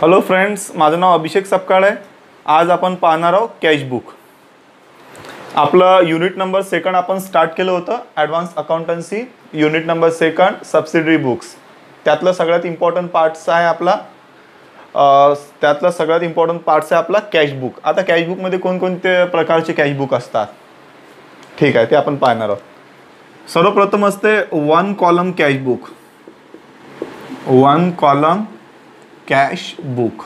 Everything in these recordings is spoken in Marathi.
हॅलो फ्रेंड्स, माझं नाव अभिषेक सपकाळ आहे। आज आपण पाहणार आहोत कॅशबुक। आपलं युनिट नंबर सेकंड आपण स्टार्ट केलं होतं, advance accountancy unit number second subsidiary books. त्यातलं सगळ्यात इम्पॉर्टंट पार्ट्स आहे आपला कॅशबुक। आता कॅशबुकमध्ये कोणकोणते प्रकारचे कॅशबुक असतात, ठीक आहे, ते आपण पाहणार आहोत। सर्वप्रथम असते one column cash book. One column cash book.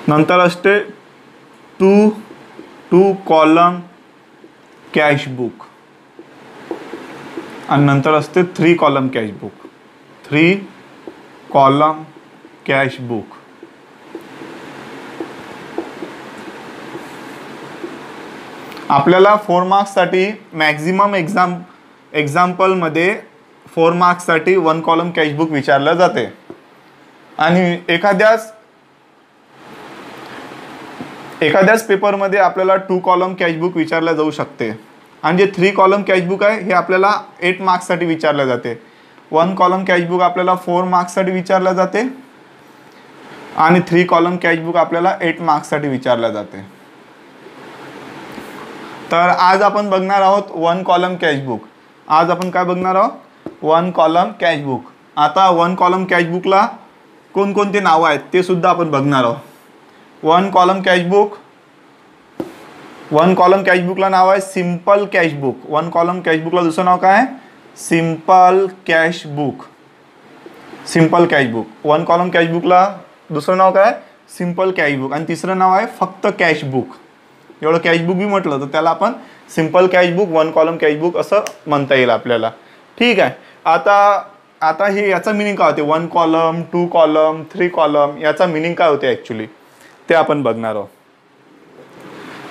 नंतर असते टू कॉलम कॅश बुक आणि नंतर असते three column cash book. Three column cash book. आपल्याला 4 मार्क्ससाठी मॅक्झिमम एक्झाम्पलमध्ये 4 मार्क्ससाठी वन कॉलम कॅश बुक विचारलं जाते आणि एखाद्याच पेपरमध्ये आपल्याला 2 कॉलम कॅशबुक विचारलं जाऊ शकते आणि जे 3 कॉलम कॅशबुक आहे हे आपल्याला 8 मार्क्ससाठी विचारलं जाते। 1 कॉलम कॅशबुक आपल्याला 4 मार्क्ससाठी विचारलं जाते आणि 3 कॉलम कॅशबुक आपल्याला 8 मार्क्ससाठी विचारलं जाते। तर आज आपण बघणार आहोत वन कॉलम कॅशबुक। आज आपण काय बघणार आहोत? One column cash book. आता वन कॉलम कॅशबुकला कोणकोणते नाव आहेत ते सुद्धा आपण बघणार आहोत। वन कॉलम कॅशबुकला नाव आहे सिंपल कॅशबुक। वन कॉलम कॅशबुकला दुसरं नाव काय आहे? Simple cashbook. Simple cashbook. One column कॅशबुकला दुसरं नाव काय? सिंपल कॅशबुक आणि तिसरं नाव आहे फक्त कॅशबुक। एवढं कॅशबुक बी म्हटलं तर त्याला आपण simple cashbook, one column cashbook असं म्हणता येईल आपल्याला, ठीक आहे। आता हे याचा मीनिंग काय होते? 1 कॉलम, 2 कॉलम, 3 कॉलम याचा मीनिंग काय होते ॲक्च्युली ते आपण बघणार आहोत।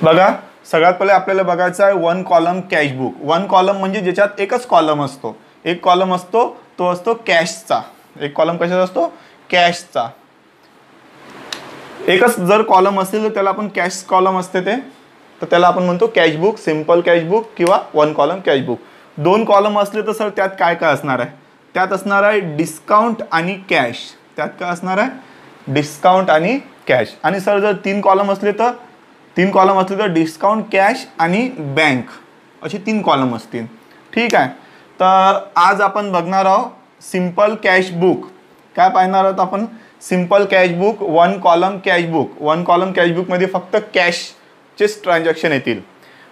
बघा, सगळ्यात पहिले आपल्याला बघायचं आहे one column cash book. One column म्हणजे ज्याच्यात एकच कॉलम असतो। एक कॉलम असतो तो असतो कॅशचा। एक कॉलम कशाचा असतो? कॅशचा। एकच जर कॉलम असेल तर त्याला आपण कॅश कॉलम असते ते, तर त्याला आपण म्हणतो कॅशबुक, सिंपल कॅशबुक किंवा वन कॉलम कॅशबुक। 2 कॉलम असले तर सर त्यात काय काय असणार आहे? त्यात असणार आहे डिस्काउंट आणि कॅश। त्यात काय असणार आहे? डिस्काउंट आणि कॅश। आणि सर जर 3 कॉलम असले तर डिस्काउंट, कॅश आणि बँक असे 3 कॉलम असतील, ठीक आहे। तर आज आपण बघणार आहोत सिंपल कॅश बुक। काय पाहणार आहोत आपण? Simple cash book, one column cash book. One column cash बुकमध्ये फक्त कॅशचेच ट्रान्झॅक्शन येतील।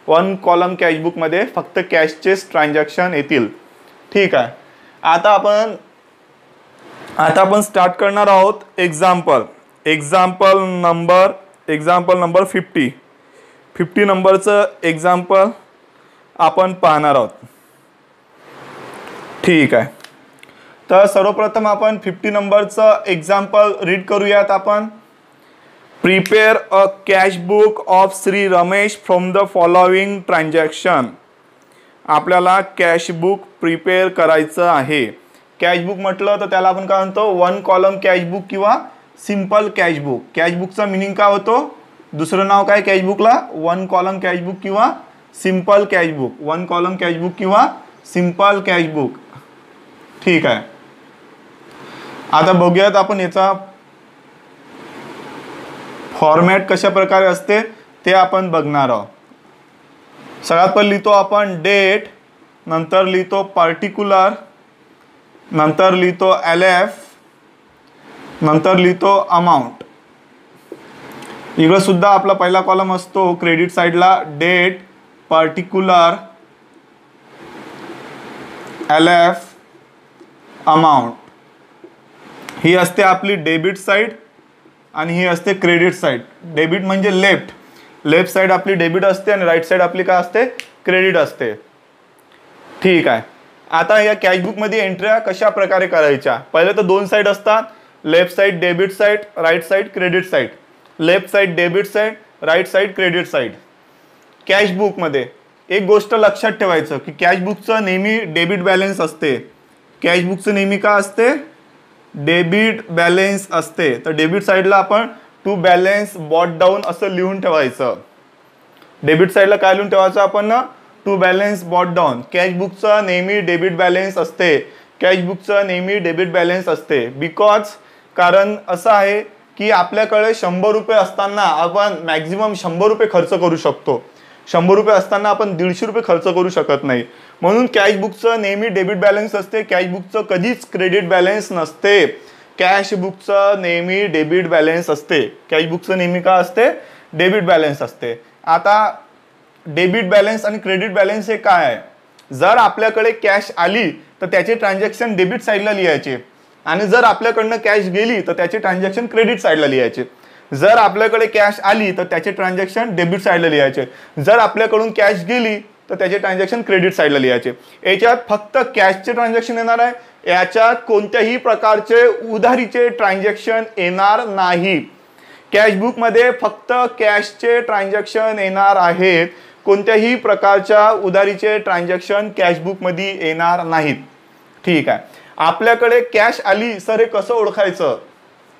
वन कॉलम कॅशबुक मध्ये फक्त कॅशचेच ट्रान्झॅक्शन येतील, ठीक आहे। आता आपण स्टार्ट करणार आहोत एक्झाम्पल नंबर 50 नंबरचं एक्झाम्पल आपण पाहणार आहोत, ठीक आहे। तर सर्वप्रथम आपण 50 नंबरचं एक्झाम्पल रीड करूयात आपण। Prepare a cash book of Shri Ramesh from the following transaction. आपल्याला कॅश बुक प्रिपेअर करायचं आहे। कॅश बुक म्हटलं तर त्याला आपण काय म्हणतो? वन कॉलम कॅश बुक किंवा सिंपल कॅश बुक। कॅश बुकचा मिनिंग काय होतो? दुसरं नाव काय कॅश बुकला? वन कॉलम कॅश बुक किंवा simple cash book. One column cash book किंवा सिंपल कॅश बुक, ठीक आहे। आता बघूयात आपण याचा फॉर्मॅट कशा प्रकारे असते ते आपण बघणार आहोत। सगळ्यात पहिले लिहितो आपण डेट, नंतर लिहितो पार्टिक्युलर, नंतर लिहितो LF, नंतर लिहितो अमाऊंट। इकडे सुद्धा आपला पहिला कॉलम असतो क्रेडिट साइडला, डेट, पार्टिक्युलर, LF, अमाऊंट। ही असते आपली डेबिट साइड आणि ही असते क्रेडिट साइड। डेबिट म्हणजे लेफ्ट साइड आपली डेबिट असते आणि राईट साइड आपली काय असते? क्रेडिट असते, ठीक आहे। आता या कॅशबुक मध्ये एंट्र्या कशा प्रकारे करायच्या? पहिले तर 2 साइड असतात, left side debit side, right side credit side. Left side debit side, right side credit side. Cash book मध्ये एक गोष्ट लक्षात ठेवायचं की कॅशबुकचं नेहमी डेबिट बॅलन्स असते। कॅशबुकचं नेहमी काय असते? डेबिट बॅलन्स असते। तर डेबिट साइडला आपण टू बॅलन्स बॉट डाऊन असं लिहून ठेवायचं। डेबिट साइडला काय लिहून ठेवायचं आपण ना? To balance bought down. कॅशबुकचा नेहमी डेबिट बॅलन्स असते। कॅशबुकचा नेहमी डेबिट बॅलन्स असते बिकॉज कारण असं आहे की आपल्याकडे 100 रुपये असताना आपण मॅक्झिमम 100 रुपये खर्च करू शकतो, 100 रुपये असताना आपण 150 रुपये खर्च करू शकत नाही. म्हणून कॅशबुकचं नेहमी डेबिट बॅलन्स असते, कॅशबुकचं कधीच क्रेडिट बॅलन्स नसते. कॅशबुकचं नेहमी डेबिट बॅलन्स असते. कॅशबुकचं नेहमी का असते? डेबिट बॅलन्स असते. आता डेबिट बॅलन्स आणि क्रेडिट बॅलन्स हे काय आहे? जर आपल्याकडे कॅश आली तर त्याचे ट्रान्झॅक्शन डेबिट साईडला लिहायचे आणि जर आपल्याकडनं कॅश गेली तर त्याचे ट्रान्झॅक्शन क्रेडिट साईडला लिहायचे. जर आपल्याकडे कॅश आली तर त्याचे ट्रान्झॅक्शन डेबिट साईडला लिहायचे, जर आपल्याकडून कॅश गेली तर त्याचे ट्रान्झॅक्शन क्रेडिट साईडला लिहायचे. याच्यात फक्त कॅशचे ट्रान्झॅक्शन येणार आहे, याच्यात कोणत्याही प्रकारचे उधारीचे ट्रान्झॅक्शन येणार नाही. कॅशबुकमध्ये फक्त कॅशचे ट्रान्झॅक्शन येणार आहेत, कोणत्याही प्रकारच्या उधारीचे ट्रान्झॅक्शन कॅशबुकमध्ये येणार नाहीत. ठीक आहे. आपल्याकडे कॅश आली सर हे कसं ओळखायचं?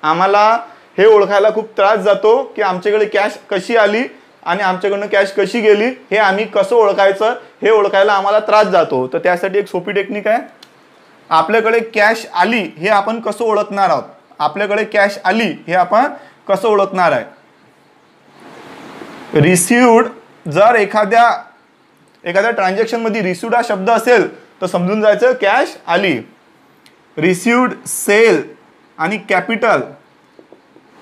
आम्हाला हे ओळखायला खूप त्रास जातो की आमच्याकडे कॅश कशी आली आणि आमच्याकडनं कॅश कशी गेली, हे आम्ही कसं ओळखायचं हे ओळखायला आम्हाला त्रास जातो. तर त्यासाठी एक सोपी टेक्निक आहे. आपल्याकडे कॅश आली हे आपण कसं ओळखणार आहोत? आपल्याकडे कॅश आली हे आपण कसं ओळखणार आहे? रिसिव्ड, जर एखाद्या ट्रान्झॅक्शन मध्ये रिसिव्ड हा शब्द असेल तर समजून जायचं कॅश आली. रिसिव्ड, सेल आणि कॅपिटल,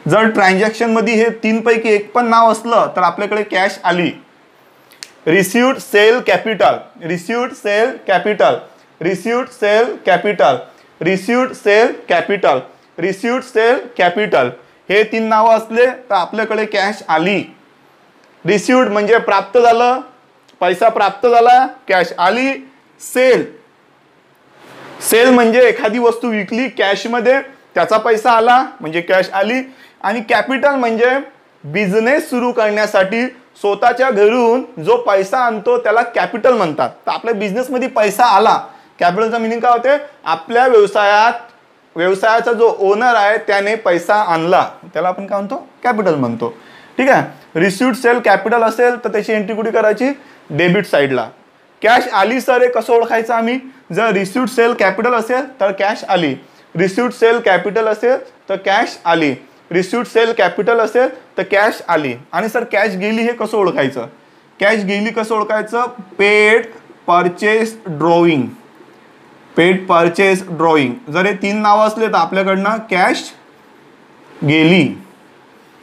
जर ट्रान्झॅक्शन मध्ये हे तीन पैकी एक पण नाव असलं तर आपल्याकडे कॅश आली. Received, sale, capital, received, sale, capital, received, sale, capital, received, sale, capital, received, sale, capital, हे तीन नावं असले तर आपल्याकडे कॅश आली. रिसिव्ड म्हणजे प्राप्त झालं, पैसा प्राप्त झाला, कॅश आली. सेल, सेल म्हणजे एखादी वस्तू विकली कॅशमध्ये, त्याचा पैसा आला म्हणजे कॅश आली. आणि कॅपिटल म्हणजे बिझनेस सुरू करण्यासाठी स्वतःच्या घरून जो पैसा आणतो त्याला कॅपिटल म्हणतात. तर आपल्या बिझनेसमध्ये पैसा आला, कॅपिटलचा मिनिंग काय होते? आपल्या व्यवसायाचा जो ओनर आहे त्याने पैसा आणला, त्याला आपण काय म्हणतो? कॅपिटल म्हणतो. ठीक आहे. रिसिव्ड, सेल, कॅपिटल असेल तर त्याची एंट्री कुठे करायची? डेबिट साईडला. कॅश आली सर हे कसं ओळखायचं आम्ही? जर रिसिव्ड, सेल, कॅपिटल असेल तर कॅश आली. रिसिव्ड, सेल, कॅपिटल असेल तर कॅश आली. रिसिव्ड, सेल, कॅपिटल असेल तर कॅश आली. आणि सर कॅश गेली हे कसं ओळखायचं? कॅश गेली कसं ओळखायचं? Paid, purchase, drawing. Paid, purchase, drawing, जर हे तीन नावं असले तर आपल्याकडनं कॅश गेली.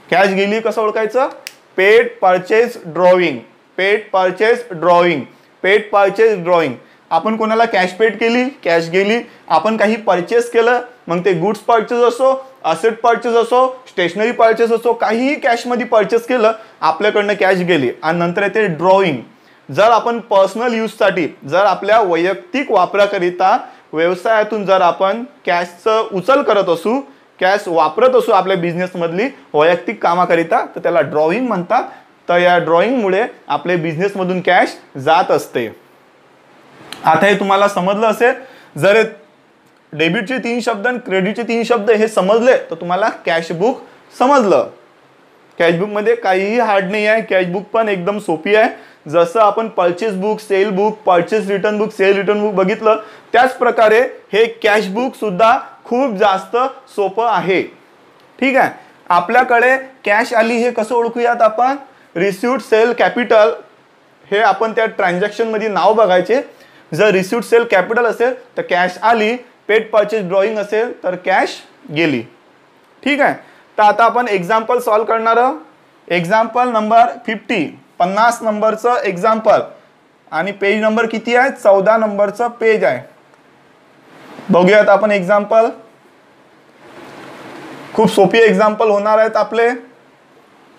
कॅश गेली कसं ओळखायचं? Paid, purchase, drawing. Paid, purchase, drawing. Paid, purchase, drawing. आपण कोणाला कॅश पेड केली, कॅश गेली. आपण काही परचेस केलं, मग ते गुड्स परचेस असो, असेट परचेस असो, स्टेशनरी परचेस असो, काहीही कॅशमध्ये परचेस केलं आपल्याकडनं कॅश गेली. आणि नंतर येते ड्रॉइंग. जर आपण पर्सनल यूजसाठी, जर आपल्या वैयक्तिक वापराकरिता व्यवसायातून जर आपण कॅशचं उचल करत असू, कॅश वापरत असू आपल्या बिझनेसमधली वैयक्तिक कामाकरिता, तर त्याला ड्रॉइंग म्हणतात. तर या ड्रॉइंगमुळे आपल्या बिझनेसमधून कॅश जात असते. आता हे तुम्हाला समजलं असेल. जर डेबिटचे 3 शब्द आणि क्रेडिटचे 3 शब्द हे समजले तर तुम्हाला कॅशबुक समजलं. कॅशबुकमध्ये काहीही हार्ड नाही आहे. कॅशबुक पण एकदम सोपी आहे. जसं आपण purchase book, sale book, purchase return book, sale return book बघितलं, त्याच प्रकारे हे कॅशबुक सुद्धा खूप जास्त सोपं आहे. ठीक आहे. आपल्याकडे कॅश आली हे कसं ओळखूयात आपण? रिसिव्ड, सेल, कॅपिटल हे आपण त्या ट्रान्झॅक्शन मध्ये नाव बघायचे. जर रिसिव्ड, सेल, कॅपिटल असेल तर कॅश आली. पेड, परचेस, ड्रॉइंग असेल तर कॅश गेली. ठीक आहे. तर आता आपण एक्झाम्पल सॉल्व करणार आहोत. एक्झाम्पल नंबर 50 नंबरचं एक्झाम्पल आणि पेज नंबर किती आहे? 14 नंबरचं पेज आहे. बघूयात आपण एक्झाम्पल. खूप सोपी एक्झाम्पल होणार आहेत आपले,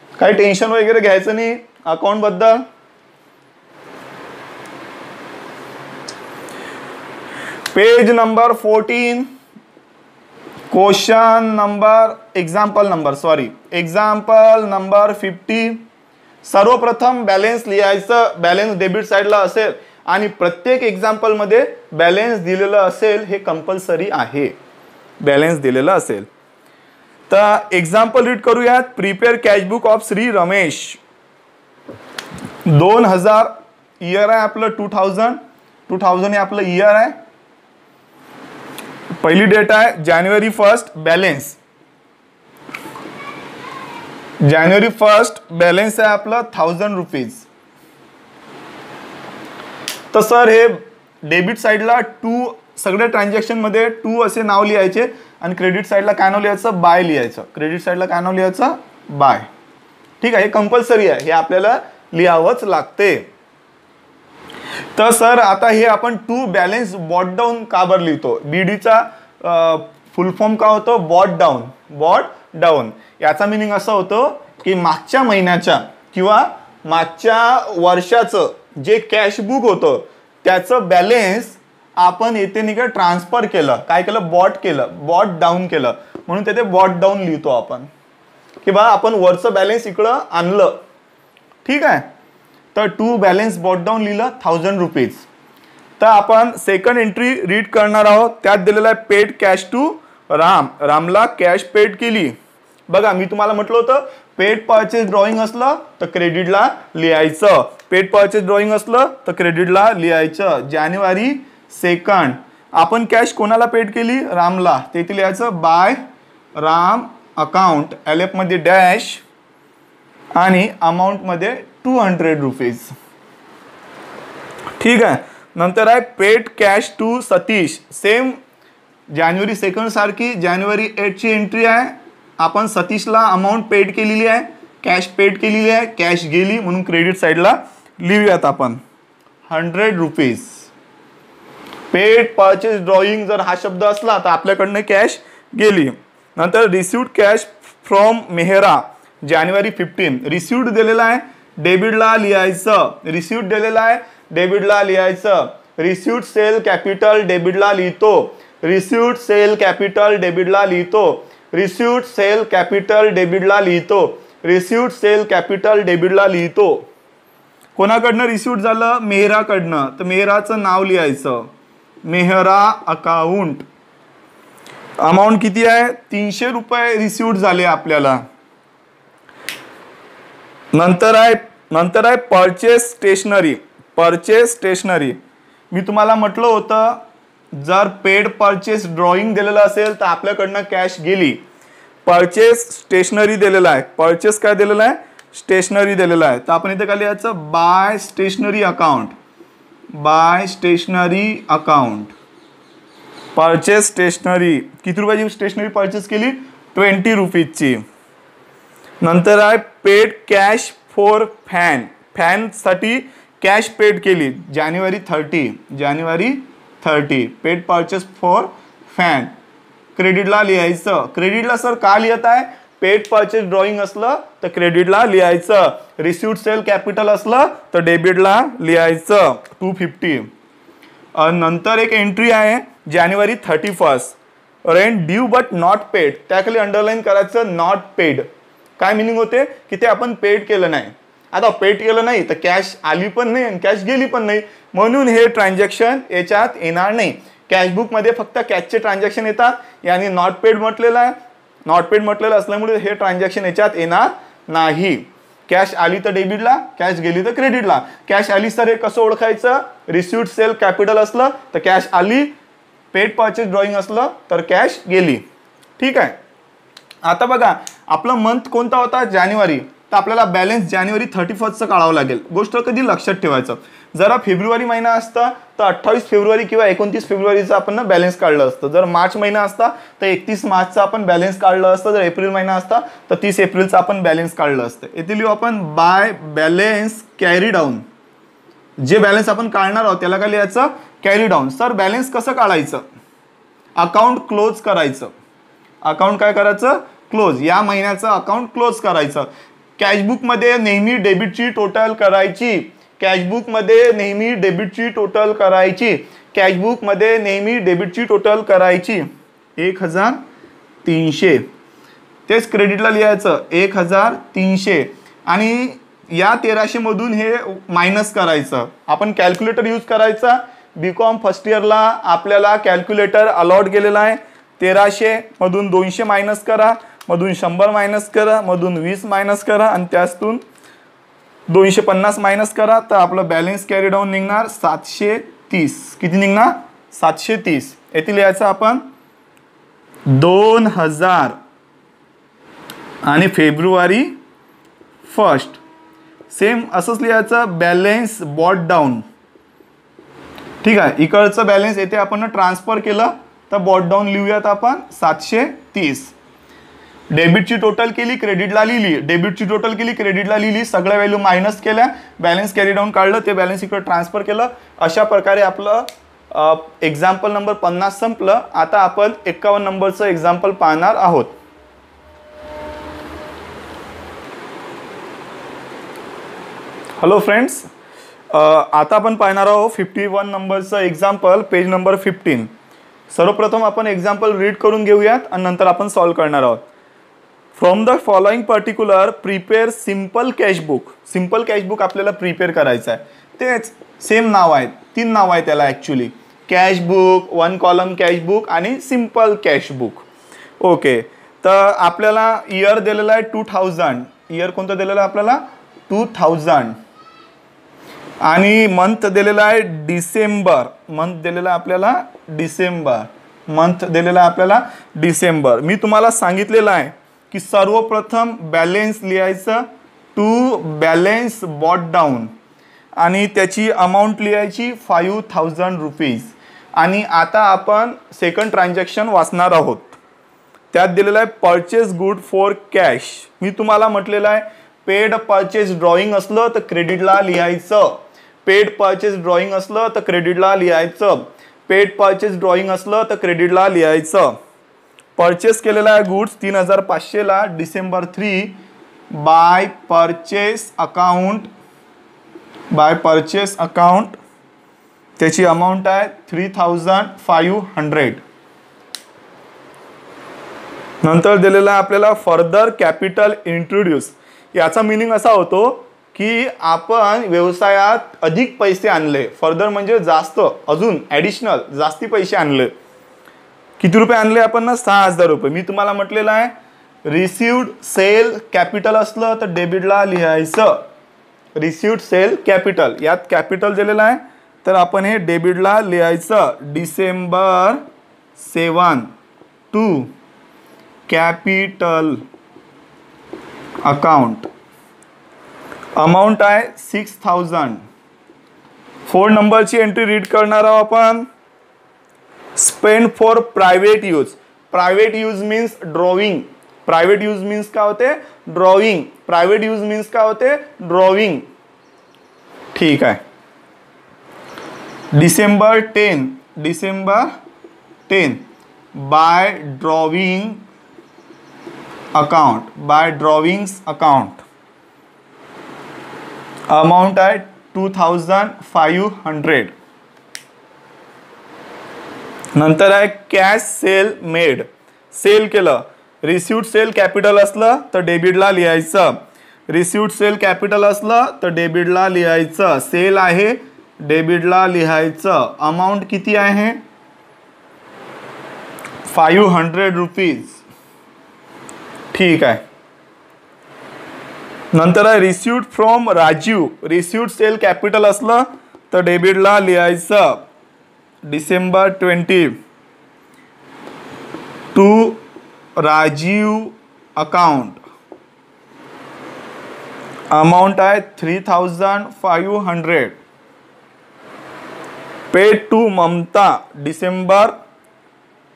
काही टेन्शन वगैरे घ्यायचं नाही अकाउंट बद्दल. Page number 14, question number, example number 50. सर्वप्रथम बॅलन्स लिहायचं. बॅलन्स डेबिट साईडला असेल आणि प्रत्येक एक्झाम्पल मध्ये बॅलन्स दिलेलं असेल, हे कंपल्सरी आहे. बॅलन्स दिलेलं असेल तर एक्झाम्पल रीड करूयात. Prepare cash book of Shri Ramesh. 2000 year आहे आपलं. 2000 हे आपलं इयर आहे. पहिली डेट आहे जानेवारी 1. बॅलन्स जानेवारी 1 बॅलन्स आहे आपला 1000 रुपीज. तर सर हे डेबिट साईडला 2 सगळ्या ट्रान्झॅक्शन मध्ये 2 असे नाव लिहायचे आणि क्रेडिट साईडला काय नाव लिहायचं, बाय लिहायचं. क्रेडिट साईडला काय नाव लिहायचं, बाय. ठीक आहे, हे कंपल्सरी आहे, हे आपल्याला लिहावंच लागते. तर सर आता हे आपण टू बॅलन्स बॉट डाऊन का बरं लिहितो, बीडीचा फुल फॉर्म का होतो, बॉट डाऊन. बॉट डाऊन याचा मिनिंग असं होतं की मागच्या महिन्याच्या किंवा मागच्या वर्षाचं जे कॅश बुक होतं त्याचं बॅलन्स आपण येथे नाही का ट्रान्सफर केलं, काय केलं, बॉट केलं, बॉट डाऊन केलं, म्हणून तेथे बॉट डाऊन लिहितो आपण की बा आपण वरचं बॅलन्स इकडं आणलं. ठीक आहे, तर टू बॅलन्स बॉट डाऊन लिहिलं 1000 रुपीज. तर आपण सेकंड एंट्री रीड करणार आहोत. त्यात दिलेलं आहे पेड कॅश टू राम. रामला कॅश पेड केली. बघा मी तुम्हाला म्हटलं होतं पेड परचेस ड्रॉइंग असलं तर क्रेडिटला लिहायचं, पेड परचेस ड्रॉइंग असलं तर क्रेडिटला लिहायचं. जानेवारी 2 आपण कॅश कोणाला पेड केली, रामला, तेथे लिहायचं बाय राम अकाउंट, LF मध्ये डॅश आणि अमाऊंट मध्ये 200 रुपीज. ठीक आहे, नंतर आहे paid cash to Satish. Same जानेवारी 2 सारखी जानेवारी 8 ची एंट्री आहे. आपण सतीशला अमाऊंट पेड केलेली आहे, कॅश पेड केलेली आहे, कॅश गेली म्हणून क्रेडिट साईडला लिहूयात आपण 100 रुपीज. पेड परचेस ड्रॉइंग जर हा शब्द असला तर आपल्याकडनं कॅश गेली. नंतर received cash from Mehra January 15. Received दिलेला आहे, डेबिटला लिहायचं. रिसिव्ड दिलेला आहे, डेबिटला लिहायचं. रिसिव्ड सेल कॅपिटल डेबिटला लिहितो. रिसिव्ड सेल कॅपिटल डेबिटला लिहितो. रिसिव्ड सेल कॅपिटल डेबिटला लिहितो. रिसिव्ड सेल कॅपिटल डेबिटला लिहितो. कोणाकडनं रिसिव्ड झालं, मेहराकडनं, तर मेहराचं नाव लिहायचं, मेहरा अकाउंट. अमाऊंट किती आहे, 300 रुपये रिसिव्ड झाले आपल्याला. नंतर आहे परचेस स्टेशनरी. परचेस स्टेशनरी मी तुम्हाला म्हटलं होतं जर पेड परचेस ड्रॉइंग दिलेलं असेल तर आपल्याकडनं कॅश गेली. परचेस स्टेशनरी दिलेला आहे, परचेस काय दिलेलं आहे, स्टेशनरी दिलेलं आहे. तर आपण इथे काय लिहायचं, by stationery account. By stationery account. Purchase stationery किती रुपयाची स्टेशनरी परचेस केली, 20 रुपीजची. नंतर आहे पेड कॅश फॉर फॅन. फॅनसाठी कॅश पेड केली जानेवारी 30. जानेवारी 30 पेड परचेस फॉर फॅन. क्रेडिटला लिहायचं. क्रेडिटला सर का लिहित आहे, पेड परचेस ड्रॉइंग असलं तर क्रेडिटला लिहायचं. रिसिव्ड सेल कॅपिटल असलं तर डेबिटला लिहायचं 250. नंतर एक एंट्री आहे जानेवारी 31 rent due but not paid. त्याखाली अंडरलाईन करायचं नॉट पेड. काय मिनिंग होते की ते आपण पेड केलं नाही. आता पेड केलं नाही तर कॅश आली पण नाही आणि कॅश गेली पण नाही, म्हणून हे ट्रान्झॅक्शन याच्यात येणार नाही. कॅशबुक मध्ये फक्त कॅशचे ट्रान्झॅक्शन येतात, यानी नॉट पेड म्हटलेलं आहे. नॉट पेड म्हटलेलं असल्यामुळे हे ट्रान्झॅक्शन याच्यात येणार नाही. कॅश आली तर डेबिटला, कॅश गेली तर क्रेडिटला. कॅश आली सर हे कसं ओळखायचं, रिसिव्ड सेल कॅपिटल असलं तर कॅश आली, पेड परचेस ड्रॉइंग असलं तर कॅश गेली. ठीक आहे, आता बघा आपला मंथ कोणता होता, जानेवारी. तर आपल्याला बॅलन्स जानेवारी 31चं काढावं लागेल. गोष्ट कधी लक्षात ठेवायचं, जरा फेब्रुवारी महिना असता तर 28 फेब्रुवारी किंवा 29 फेब्रुवारीचं आपण बॅलन्स काढलं असतं. जर मार्च महिना असता तर 31 मार्चचा आपण बॅलन्स काढलं असतं. जर एप्रिल महिना असता तर 30 एप्रिलचं आपण बॅलन्स काढलं असतं. येथे लिहू आपण बाय बॅलन्स कॅरी डाऊन. जे बॅलन्स आपण काढणार आहोत त्याला काय लिहायचं, कॅरी डाऊन. सर बॅलन्स कसं काढायचं, अकाउंट क्लोज करायचं. अकाउंट काय करायचं, क्लोज. या महिन्याचं अकाउंट क्लोज करायचं. कॅशबुक मध्ये नेहमी डेबिटची टोटल करायची. कॅशबुक मध्ये नेहमी डेबिटची टोटल करायची. कॅशबुक मध्ये नेहमी डेबिटची टोटल करायची 1300. तेच क्रेडिटला लिहायचं 1300 आणि या 1300 मधून हे मायनस करायचं. आपण कॅल्क्युलेटर यूज करायचा. बीकॉम फर्स्ट इयरला आपल्याला कॅल्क्युलेटर अलॉट केलेला आहे. 1300 मधून 200 मायनस करा, मधून 100 मायनस करा, मधून 20 मायनस करा आणि त्यातून 250 मायनस करा, तर आपलं बॅलन्स कॅरी डाऊन निघणार 730. किती निघणार, 730. येथे लिहायचं आपण 2000 आणि फेब्रुवारी 31st. सेम असंच लिहायचं, बॅलेन्स बॉट डाऊन. ठीक आहे, इकडचं बॅलेन्स येथे आपण ट्रान्सफर केलं तर बॉट डाऊन लिहूयात आपण 730. डेबिटची टोटल केली, क्रेडिटला लिहिली, डेबिटची टोटल केली, क्रेडिटला लिहिली, सगळ्या व्हॅल्यू मायनस केल्या, बॅलन्स कॅरी डाऊन काढलं, ते बॅलन्स इकडे ट्रान्सफर केलं. अशा प्रकारे आपलं एक्झाम्पल नंबर 50 संपलं. आता आपण 51 नंबरचं एक्झाम्पल पाहणार आहोत. हॅलो फ्रेंड्स, आता आपण पाहणार आहोत 51 नंबरचं एक्झाम्पल, पेज नंबर 15. सर्वप्रथम आपण एक्झाम्पल रीड करून घेऊयात आणि नंतर आपण सॉल्व करणार आहोत. From the following particular prepare simple cash book. Simple cash book आपल्याला प्रिपेअर करायचं आहे. तेच सेम नाव आहेत, 3 नाव आहे त्याला ॲक्च्युली. कॅशबुक, 1 कॉलम कॅशबुक आणि सिम्पल कॅशबुक. ओके, तर आपल्याला इयर दिलेला आहे 2000. इयर कोणतं दिलेलं आहे आपल्याला? 2000. आणि मंथ दिलेला आहे डिसेंबर. मंथ दिलेला आपल्याला डिसेंबर. मंथ दिलेला आपल्याला डिसेंबर. मी तुम्हाला सांगितलेलं आहे की सर्वप्रथम बॅलेन्स लिहायचं, टू बॅलेन्स बॉट डाऊन, आणि त्याची अमाऊंट लिहायची 5000 रुपीज. आणि आता आपण सेकंड ट्रान्झॅक्शन वाचणार आहोत. त्यात दिलेलं आहे परचेस गुड फॉर कॅश. मी तुम्हाला म्हटलेलं आहे पेड परचेस ड्रॉइंग असलं तर क्रेडिटला लिहायचं, पेड परचेस ड्रॉइंग असलं तर क्रेडिटला लिहायचं, पेड परचेस ड्रॉइंग असलं तर क्रेडिटला लिहायचं. परचेस केलेला आहे गुड्स 3500 ला, December 3 by purchase account, by purchase account, त्याची अमाऊंट आहे 3500. नंतर दिलेला आपल्याला फर्दर कॅपिटल इंट्रोड्यूस. याचा मीनिंग असा होतो की आपण व्यवसायात अधिक पैसे आणले. फर्दर म्हणजे जास्त, अजून ॲडिशनल जास्ती पैसे आणले. किती रुपये आणले आपण ना? 6000 रुपये. मी तुम्हाला म्हटलेलं आहे रिसिव्ड सेल कॅपिटल असलं तर डेबिटला लिहायचं, रिसिव्ड सेल कॅपिटल. यात कॅपिटल दिलेलं आहे तर आपण हे डेबिटला लिहायचं. December 7 to capital account. Amount आहे 6000. 4 नंबरची एंट्री रीड करणार आहोत आपण. Spend for private use. Private use means drawing. Private use means काय होते? ड्रॉइंग. प्रायव्हेट यूज मीन्स काय होते? ड्रॉइंग. ठीक आहे. December 10, December 10 by drawing account, by drawings account. Amount आहे 2500. नंतर आहे कॅश सेल मेड. सेल केलं, रिसिव्ड सेल कॅपिटल असलं तर डेबिटला लिहायचं, रिसिव्ड सेल कॅपिटल असलं तर डेबिटला लिहायचं. सेल आहे, डेबिटला लिहायचं. अमाऊंट किती आहे? 500 रुपीज. ठीक आहे. नंतर आहे received from Rajeev. Received sale capital असलं तर डेबिटला लिहायचं. December 20 to Rajeev account. Amount आहे 3500. Paid to Mamta.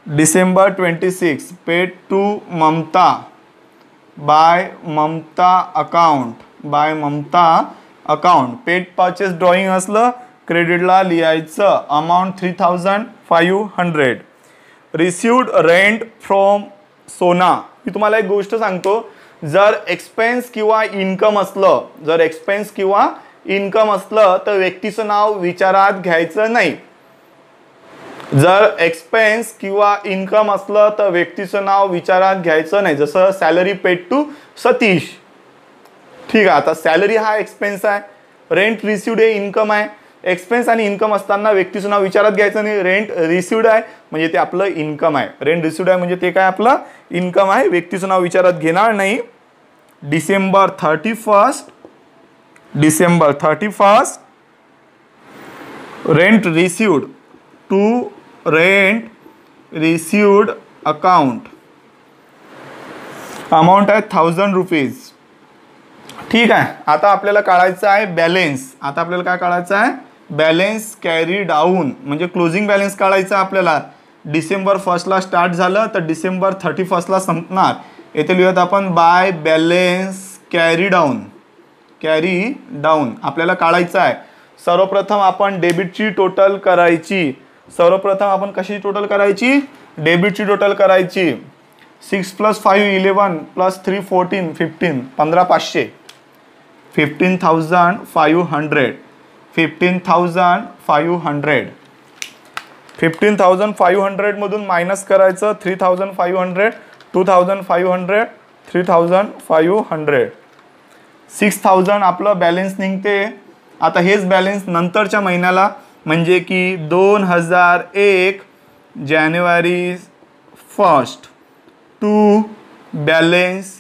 December 26 paid to Mamta by Mamta account, by Mamta account. Paid purchase drawing असलं क्रेडिटला लिहायचं. अमाऊंट 3500. रिसिव्ड रेंट फ्रॉम सोना. मी तुम्हाला एक गोष्ट सांगतो, जर एक्सपेन्स किंवा इन्कम असलं, जर एक्सपेन्स किंवा इन्कम असलं तर व्यक्तीचं नाव विचारात घ्यायचं नाही. जर एक्सपेन्स किंवा इन्कम असलं तर व्यक्तीचं नाव विचारात घ्यायचं नाही. जसं सॅलरी पेड टू सतीश. ठीक आहे. आता सॅलरी हा एक्सपेन्स आहे, रेंट रिसिव्ड हे इन्कम आहे. एक्सपेन्स आणि इन्कम असताना व्यक्तीचं नाव विचारात घ्यायचं नाही. रेंट रिसिव्ड आहे म्हणजे ते आपलं इन्कम आहे. रेंट रिसिव्ड आहे म्हणजे ते काय आपलं इन्कम आहे. व्यक्तीचं नाव विचारात घेणार नाही. December 31 rent received to rent received account. Amount आहे 1000 रुपीज. ठीक आहे. आता आपल्याला काढायचं आहे बॅलेन्स. आता आपल्याला काय काढायचं आहे? बॅलेन्स कॅरी डाऊन म्हणजे क्लोजिंग बॅलेन्स काढायचं आपल्याला. डिसेंबर 1ला स्टार्ट झालं तर डिसेंबर 31ला संपणार. येथे लिहूयात आपण by balance carry down. Carry down आपल्याला काढायचं आहे. सर्वप्रथम आपण डेबिटची टोटल करायची. सर्वप्रथम आपण कशी टोटल करायची? डेबिटची टोटल करायची. 6 + 5 11 + 3 14 15 15,500 15,500 15,500 15,500 मधून मायनस करायचं 3,500 2,500 3,500 6,000 आपलं बॅलन्स निघते. आता हेच बॅलन्स नंतरच्या महिन्याला म्हणजे की 2001 जानेवारी 1 टू बॅलन्स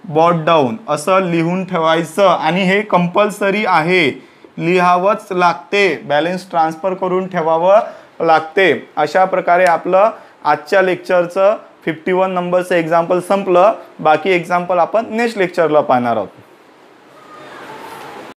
बॉट डाऊन असं लिहून ठेवायचं. आणि हे कंपल्सरी आहे, लिहावंच लागते. बॅलन्स ट्रान्सफर करून ठेवावं लागते. अशा प्रकारे आपलं आजच्या लेक्चरचं 51 नंबरचं एक्झाम्पल संपलं. बाकी एक्झाम्पल आपण नेक्स्ट लेक्चरला पाहणार आहोत.